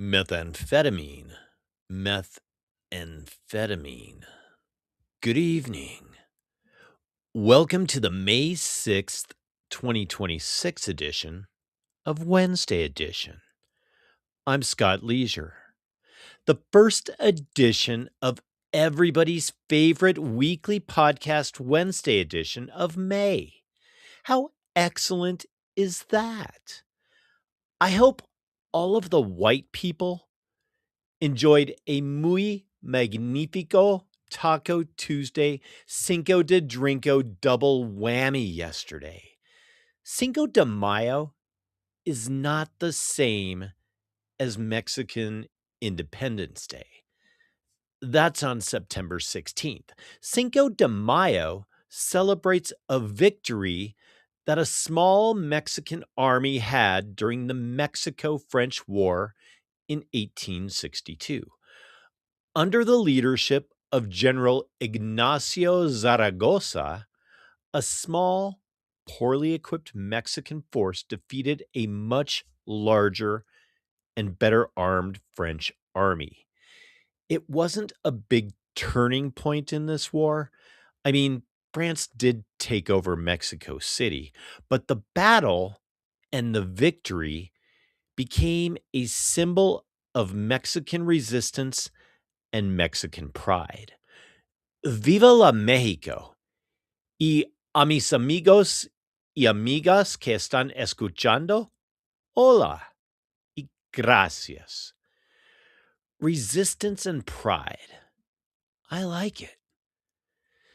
Methamphetamine. Methamphetamine. Good evening. Welcome to the May 6th, 2026 edition of Wednesday Edition. I'm Scott Leisure. The first edition of everybody's favorite weekly podcast Wednesday edition of May. How excellent is that? I hope all of the white people enjoyed a muy magnifico Taco Tuesday Cinco de Drinko double whammy yesterday. Cinco de Mayo is not the same as Mexican Independence Day. That's on September 16th. Cinco de Mayo celebrates a victory that a small Mexican army had during the Mexico-French War in 1862. Under the leadership of General Ignacio Zaragoza, a small, poorly equipped Mexican force defeated a much larger and better armed French army. It wasn't a big turning point in this war. I mean, France did take over Mexico City, but the battle and the victory became a symbol of Mexican resistance and Mexican pride. Viva la México! Y a mis amigos y amigas que están escuchando, hola y gracias. Resistance and pride. I like it.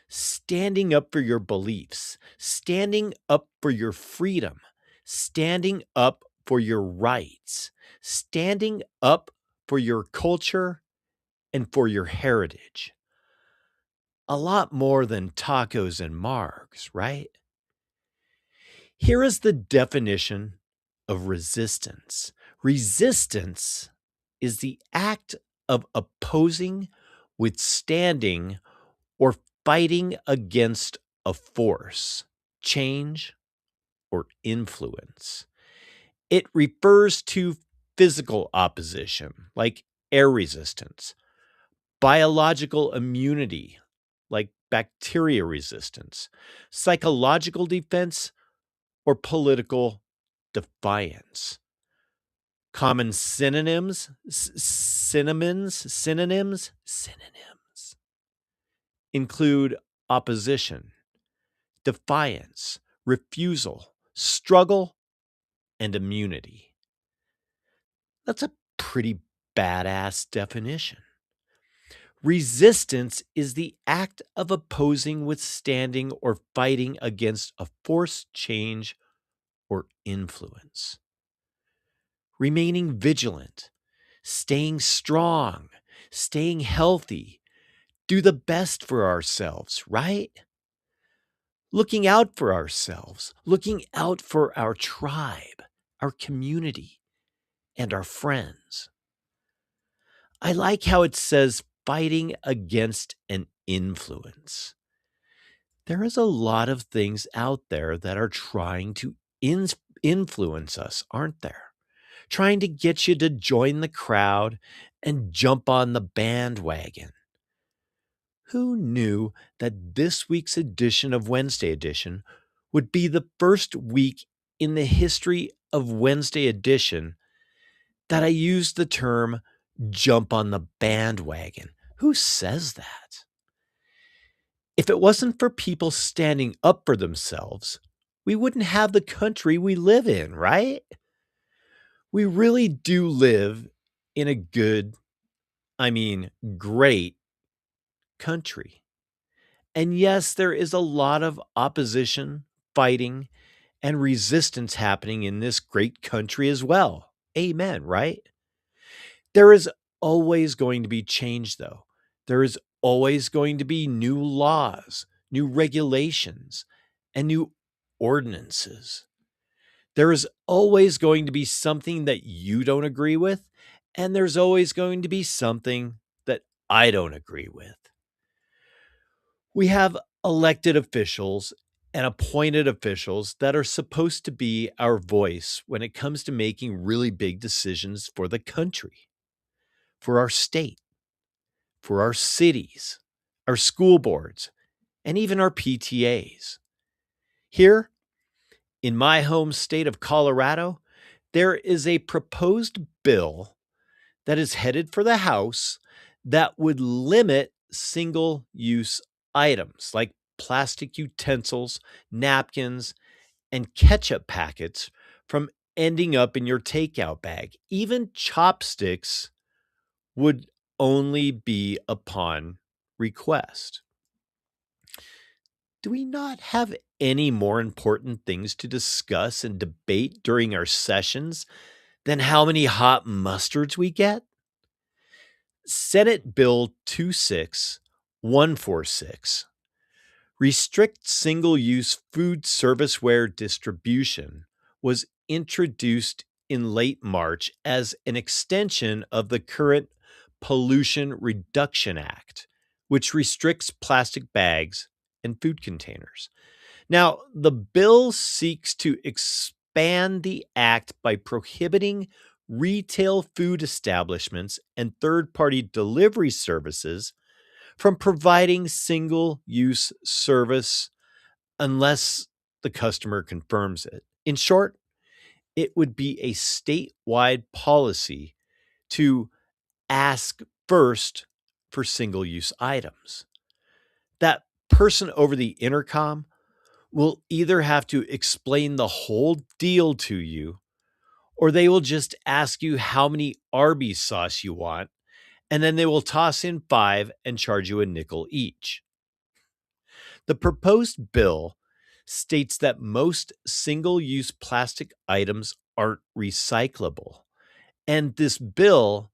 Standing up for your beliefs, standing up for your freedom, standing up for your rights, standing up for your culture and for your heritage. A lot more than tacos and margs, right? Here is the definition of resistance. Resistance is the act of opposing, withstanding, or fighting against a force, change, or influence. It refers to physical opposition, like air resistance, biological immunity, like bacteria resistance, psychological defense, or political defiance. Common synonyms include opposition, defiance, refusal, struggle, and immunity. That's a pretty badass definition. Resistance is the act of opposing, withstanding, or fighting against a force, change, or influence. Remaining vigilant, staying strong, staying healthy, do the best for ourselves, right? Looking out for ourselves, looking out for our tribe, our community, and our friends. I like how it says fighting against an influence. There is a lot of things out there that are trying to influence us, aren't there? Trying to get you to join the crowd and jump on the bandwagon. Who knew that this week's edition of Wednesday Edition would be the first week in the history of Wednesday Edition that I used the term jump on the bandwagon? Who says that? If it wasn't for people standing up for themselves, we wouldn't have the country we live in, right? We really do live in a great country. And yes, there is a lot of opposition, fighting, and resistance happening in this great country as well. Amen, right? There is always going to be change, though. There is always going to be new laws, new regulations, and new ordinances. There is always going to be something that you don't agree with, and there's always going to be something that I don't agree with. We have elected officials and appointed officials that are supposed to be our voice when it comes to making really big decisions for the country. for our state, for our cities, our school boards, and even our PTAs. Here, in my home state of Colorado, there is a proposed bill that is headed for the House that would limit single use items like plastic utensils, napkins, and ketchup packets from ending up in your takeout bag. Even chopsticks would only be upon request. Do we not have any more important things to discuss and debate during our sessions than how many hot mustards we get? Senate Bill 26146 restrict single use food serviceware distribution was introduced in late March as an extension of the current Pollution Reduction Act, which restricts plastic bags and food containers. Now, the bill seeks to expand the act by prohibiting retail food establishments and third party delivery services from providing single use service unless the customer confirms it. In short, it would be a statewide policy to ask first for single use items. That person over the intercom will either have to explain the whole deal to you, or they will just ask you how many Arby's sauce you want, and then they will toss in five and charge you a nickel each. The proposed bill states that most single use plastic items aren't recyclable, and this bill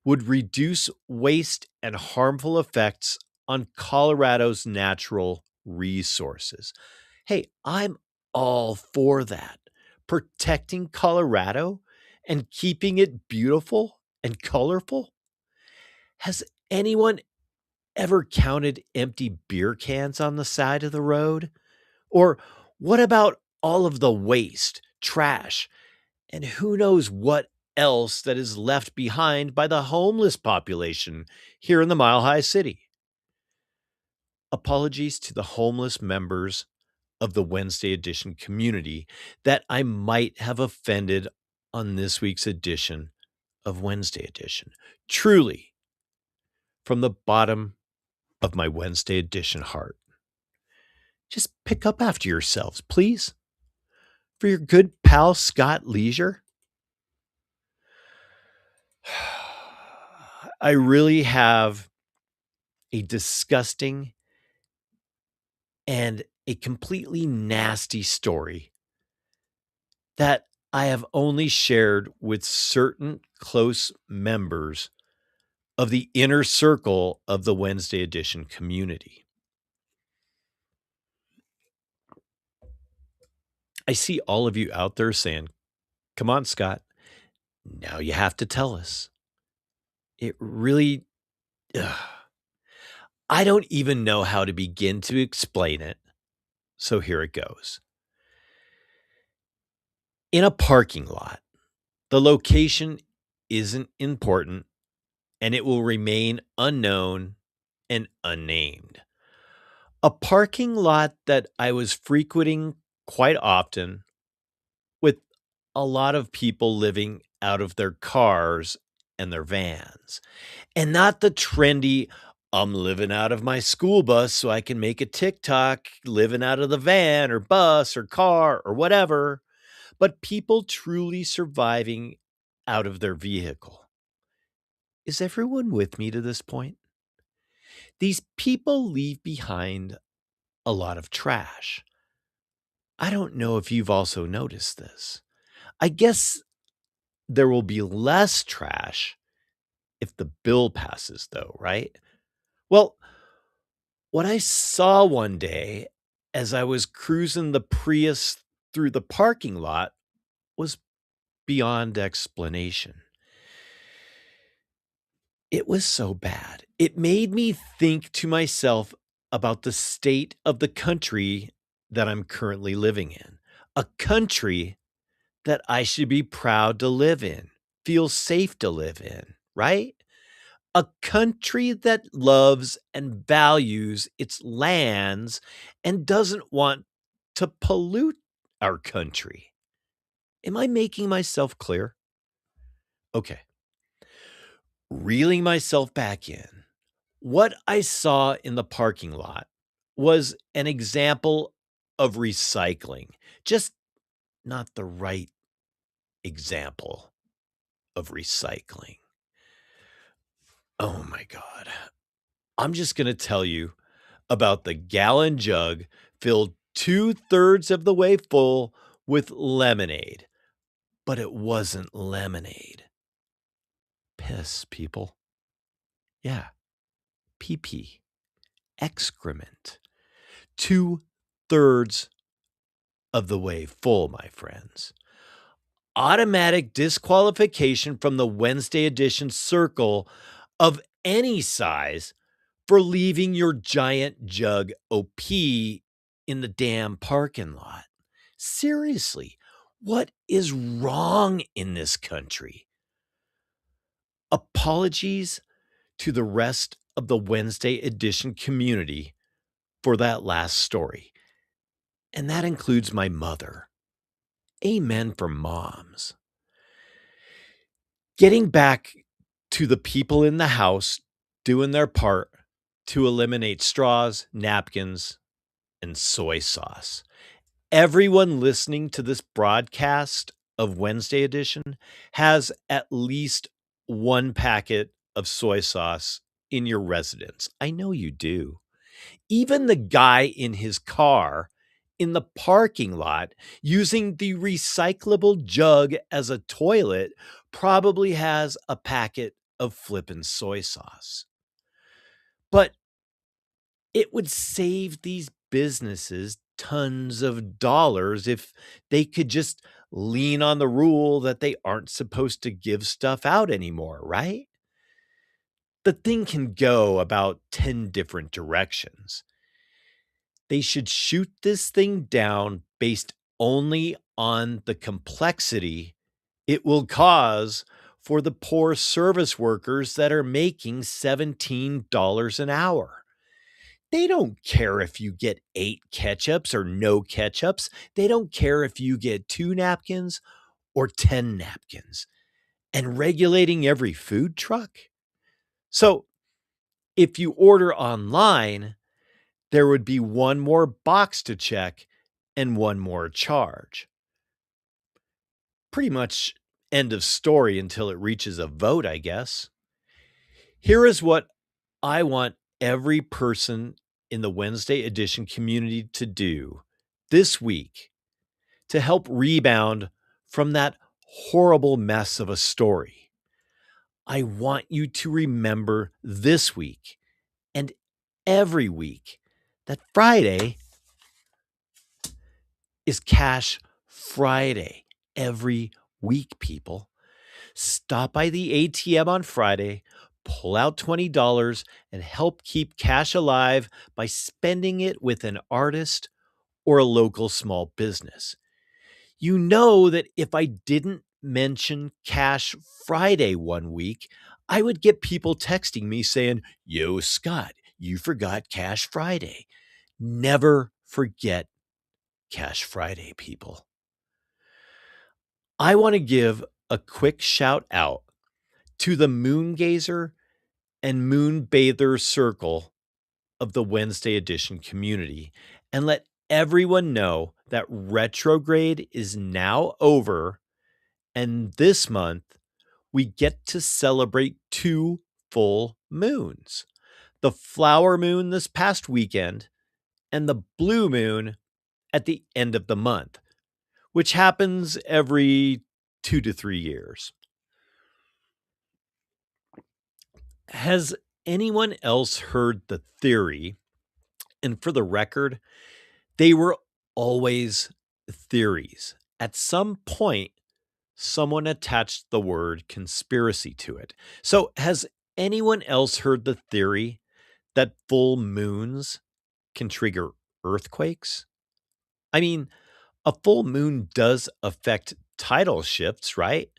would reduce waste and harmful effects on Colorado's natural resources. Hey, I'm all for that. Protecting Colorado and keeping it beautiful and colorful. Has anyone ever counted empty beer cans on the side of the road? Or what about all of the waste, trash, and who knows what else that is left behind by the homeless population here in the Mile High City? Apologies to the homeless members of the Wednesday edition community that I might have offended on this week's edition of Wednesday edition. Truly, from the bottom of my Wednesday edition heart, just pick up after yourselves, please. For your good pal, Scott Leisure. I really have a disgusting and a completely nasty story that I have only shared with certain close members of the inner circle of the Wednesday edition community. I see all of you out there saying, come on, Scott, now you have to tell us. It really, I don't even know how to begin to explain it. So here it goes. In a parking lot, the location isn't important and it will remain unknown and unnamed. A parking lot that I was frequenting quite often with a lot of people living out of their cars and their vans, and not the trendy, I'm living out of my school bus so I can make a TikTok living out of the van or bus or car or whatever, but people truly surviving out of their vehicle. Is everyone with me to this point? These people leave behind a lot of trash. I don't know if you've also noticed this. I guess there will be less trash if the bill passes, though, right? Well, what I saw one day as I was cruising the Prius through the parking lot was beyond explanation. It was so bad. It made me think to myself about the state of the country that I'm currently living in. A country that I should be proud to live in, feel safe to live in, right? A country that loves and values its lands and doesn't want to pollute our country. Am I making myself clear? Okay. Reeling myself back in. What I saw in the parking lot was an example of recycling, just not the right example of recycling. Oh my God. I'm just going to tell you about the gallon jug filled 2/3 of the way full with lemonade, but it wasn't lemonade. Piss, people. Yeah, pee pee, excrement. 2/3 of the way full, my friends. Automatic disqualification from the Wednesday edition circle of any size for leaving your giant jug OP in the damn parking lot. Seriously, what is wrong in this country? Apologies to the rest of the Wednesday edition community for that last story. And that includes my mother. Amen for moms. Getting back to the people in the house doing their part to eliminate straws, napkins, and soy sauce. Everyone listening to this broadcast of Wednesday edition has at least one packet of soy sauce in your residence. I know you do. Even the guy in his car in the parking lot using the recyclable jug as a toilet probably has a packet of flippin' soy sauce. But it would save these businesses tons of dollars if they could just lean on the rule that they aren't supposed to give stuff out anymore, right? The thing can go about 10 different directions. They should shoot this thing down based only on the complexity it will cause for the poor service workers that are making $17 an hour. They don't care if you get 8 ketchups or no ketchups. They don't care if you get 2 napkins or 10 napkins. And regulating every food truck? So, if you order online, there would be one more box to check and one more charge. Pretty much end of story until it reaches a vote, I guess. Here is what I want every person in the Wednesday edition community to do this week to help rebound from that horrible mess of a story. I want you to remember this week and every week that Friday is Cash Friday. Every week, people. Stop by the ATM on Friday, pull out $20, and help keep cash alive by spending it with an artist or a local small business. You know that if I didn't mention Cash Friday one week, I would get people texting me saying, "Yo, Scott, you forgot Cash Friday." Never forget Cash Friday, people. I want to give a quick shout out to the Moongazer and Moonbather circle of the Wednesday edition community and let everyone know that retrograde is now over. And this month, we get to celebrate 2 full moons, the flower moon this past weekend and the blue moon at the end of the month, which happens every 2 to 3 years. Has anyone else heard the theory? And for the record, they were always theories. At some point, someone attached the word conspiracy to it. So, has anyone else heard the theory that full moons can trigger earthquakes? I mean, a full moon does affect tidal shifts, right?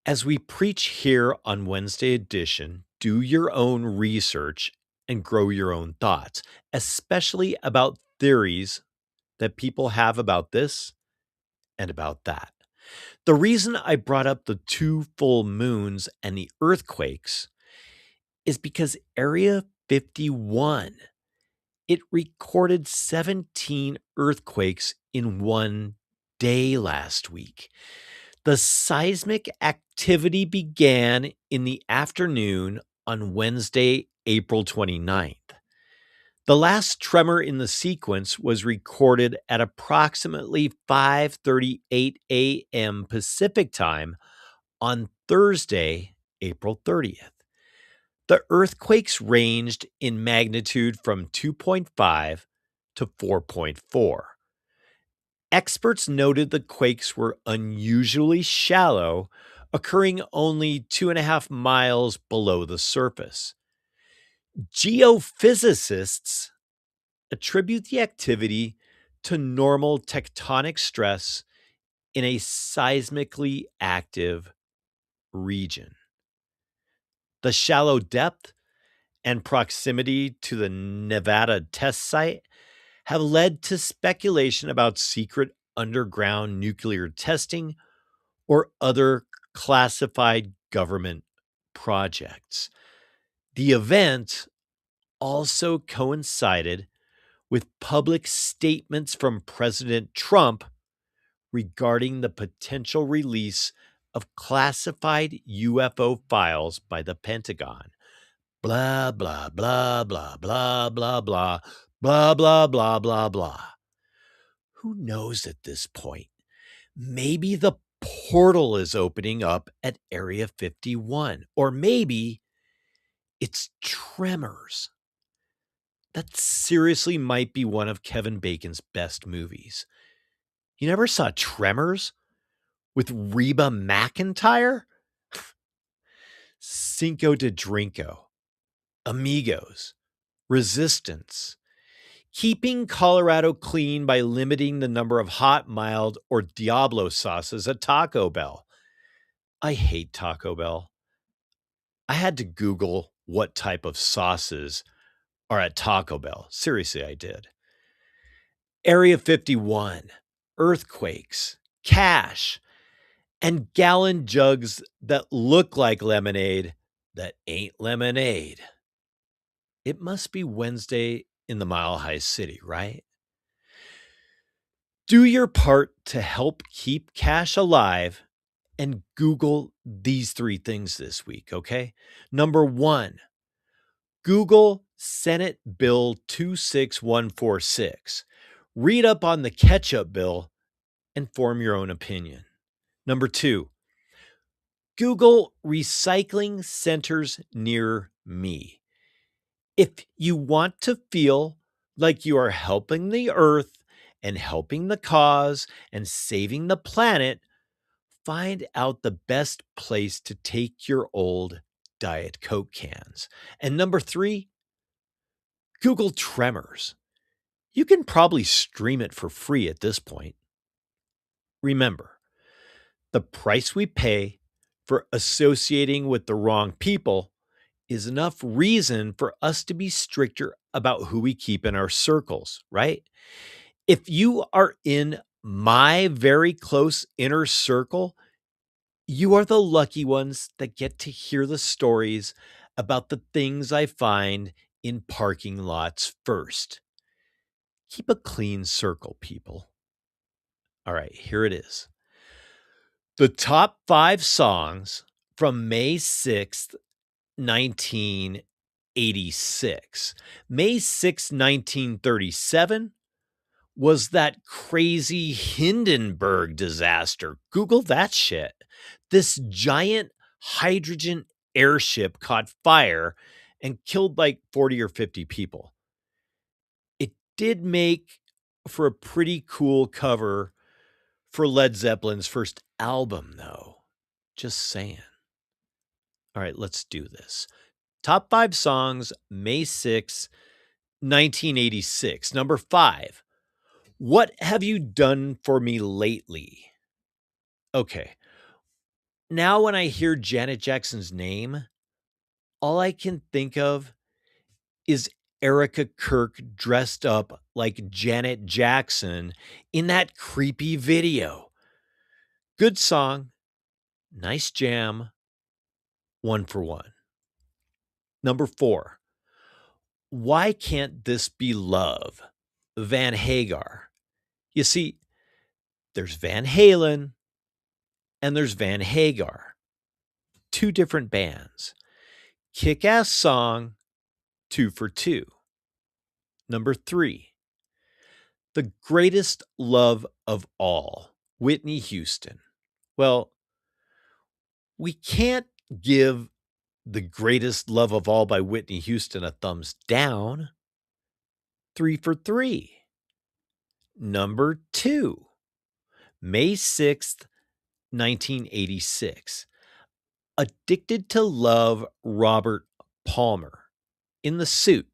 As we preach here on Wednesday edition, do your own research and grow your own thoughts, especially about theories that people have about this and about that. The reason I brought up the two full moons and the earthquakes is because Area 51, it recorded 17 earthquakes in one day last week. The seismic activity began in the afternoon on Wednesday, April 29th. The last tremor in the sequence was recorded at approximately 5:38 a.m. Pacific time on Thursday, April 30th. The earthquakes ranged in magnitude from 2.5 to 4.4. Experts noted the quakes were unusually shallow, occurring only 2.5 miles below the surface. Geophysicists attribute the activity to normal tectonic stress in a seismically active region. The shallow depth and proximity to the Nevada test site have led to speculation about secret underground nuclear testing or other classified government projects. The event also coincided with public statements from President Trump regarding the potential release of classified UFO files by the Pentagon. Blah, blah, blah, blah, blah, blah, blah, blah, blah, blah, blah, blah. Who knows at this point? Maybe the portal is opening up at Area 51, or maybe it's tremors. That seriously might be one of Kevin Bacon's best movies. You never saw Tremors with Reba McEntire? Cinco de Drinko, Amigos, Resistance, keeping Colorado clean by limiting the number of hot, mild, or Diablo sauces at Taco Bell. I hate Taco Bell. I had to Google what type of sauces are at Taco Bell. Seriously, I did. Area 51, earthquakes, cash, and gallon jugs that look like lemonade that ain't lemonade. It must be Wednesday in the Mile High City, right? Do your part to help keep cash alive and Google these three things this week, okay? Number one, Google Senate Bill 26146. Read up on the ketchup bill and form your own opinion. Number two, Google recycling centers near me. If you want to feel like you are helping the earth and helping the cause and saving the planet, find out the best place to take your old Diet Coke cans. And number three, Google Tremors. You can probably stream it for free at this point. Remember, the price we pay for associating with the wrong people is enough reason for us to be stricter about who we keep in our circles, right? If you are in my very close inner circle, you are the lucky ones that get to hear the stories about the things I find in parking lots first. Keep a clean circle, people. All right, here it is. The top 5 songs from May 6th, 1986. May 6th, 1937 was that crazy Hindenburg disaster. Google that shit. This giant hydrogen airship caught fire and killed like 40 or 50 people. It did make for a pretty cool cover for Led Zeppelin's first album, though. Just saying. All right, let's do this. Top 5 songs, May 6th, 1986. Number 5, What Have You Done For Me Lately? Okay, Now, when I hear Janet Jackson's name, all I can think of is Erica Kirk dressed up like Janet Jackson in that creepy video. Good song, nice jam, 1 for 1. Number 4, Why Can't This Be Love? Van Hagar. You see, there's Van Halen and there's Van Hagar, two different bands. Kick ass song, 2 for 2. Number 3, The Greatest Love of All, Whitney Houston. Well, we can't give The Greatest Love of All by Whitney Houston a thumbs down. 3 for 3. Number 2, May 6th, 1986. Addicted to Love, Robert Palmer. In the suit,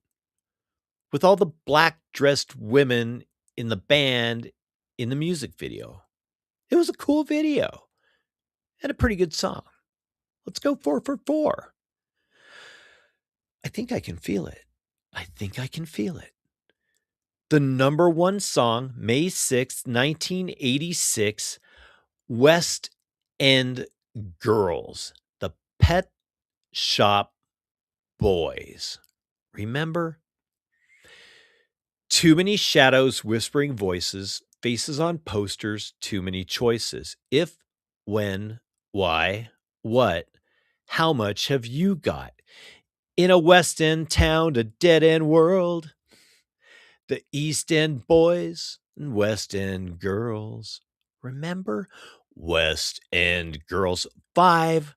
with all the black dressed women in the band in the music video. It was a cool video and a pretty good song. Let's go 4 for 4. I think I can feel it. I think I can feel it. The number 1 song, May 6th, 1986, West End Girls, the Pet Shop Boys. Remember? Too many shadows, whispering voices, faces on posters, too many choices. If, when, why, what, how much have you got? In a West End town, a dead end world, the East End boys and West End girls. Remember? West End girls, 5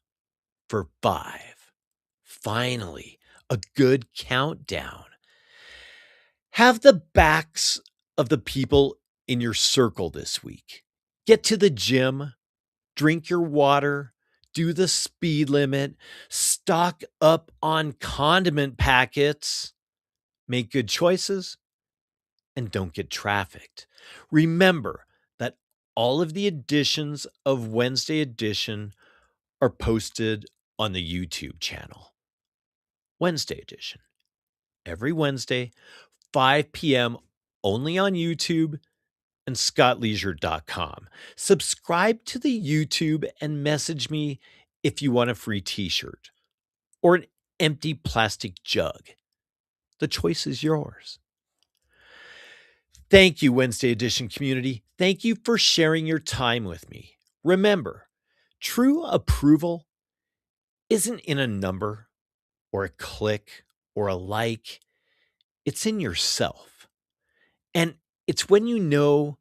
for 5. Finally, a good countdown. Have the backs of the people in your circle this week. Get to the gym, drink your water, do the speed limit, stock up on condiment packets, make good choices, and don't get trafficked. Remember that all of the editions of Wednesday Edition are posted on the YouTube channel. Wednesday Edition. Every Wednesday, 5 p.m. only on YouTube and scottleisure.com. Subscribe to the YouTube and message me if you want a free t-shirt or an empty plastic jug. The choice is yours. Thank you, Wednesday Edition community. Thank you for sharing your time with me. Remember, true approval isn't in a number or a click or a like. It's in yourself. And it's when you know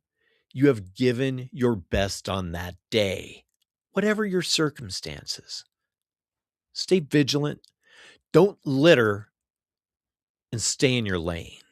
you have given your best on that day, whatever your circumstances. Stay vigilant, don't litter, and stay in your lane.